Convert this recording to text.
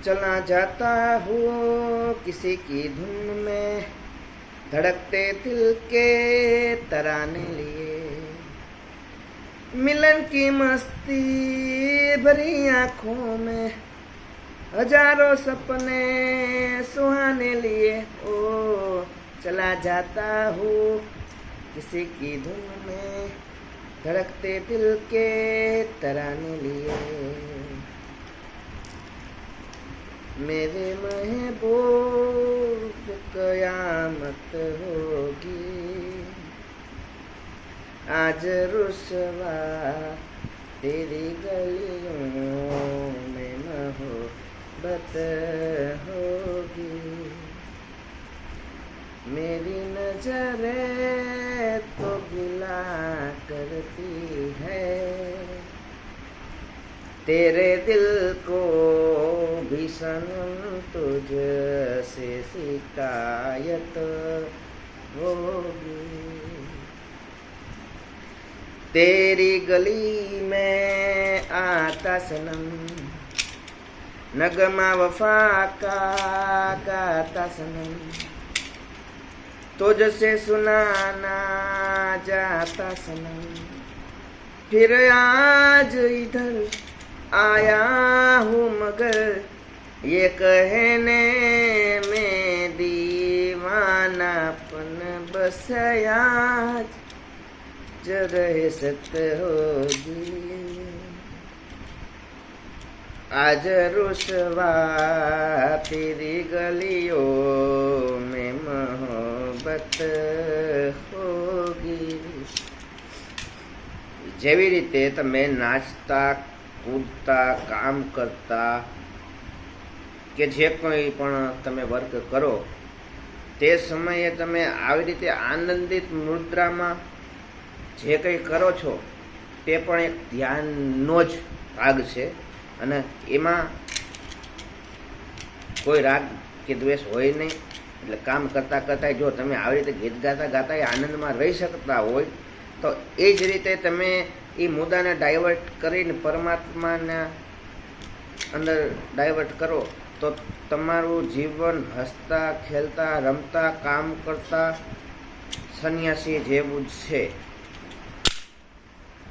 चला जाता हूँ किसी की धुन में, धड़कते दिल के तराने लिए। मिलन की मस्ती भरी आँखों में, हजारों सपने सुहाने लिए। ओ चला जाता हूँ किसी की धुन में, धड़कते दिल के तराने लिए। मेरे महबूब कयामत होगी, आज रुसवा तेरी गलियों में मोहब्बत होगी। मेरी नजरें तो गिला करती है, तेरे दिल को भी सनम तुझसे शिकायत होगी। तेरी गली में आता सनम, नगमा वफा का गाता सनम, तुझसे सुनाना जाता सनम। फिर आज इधर आया हूँ मगर ये कहने में दीवानापन बस आज रह सत होगी। आज रुसवा तेरी गलियों में मोहब्बत होगी। જેવી રીતે તમે નાચતા કૂદતા કામ કરતા કે જે કંઈ પણ તમે વર્ક કરો તે સમયે તમે આવી રીતે આનંદિત મુદ્રામાં જે કંઈ કરો છો તે પણ એક ધ્યાનનો જ ભાગ છે અને એમાં કોઈ રાગ કે દ્વેષ હોય નહીં. એટલે કામ કરતાં કરતાં જો તમે આવી રીતે ગીત ગાતા ગાતા એ આનંદમાં રહી શકતા હોય તો એ જ રીતે તમે એ મુદ્દાને ડાયવર્ટ કરીને પરમાત્માના અંદર ડાયવર્ટ કરો તો તમારું જીવન હસતા ખેલતા રમતા કામ કરતા સંન્યાસી જેવું જ છે.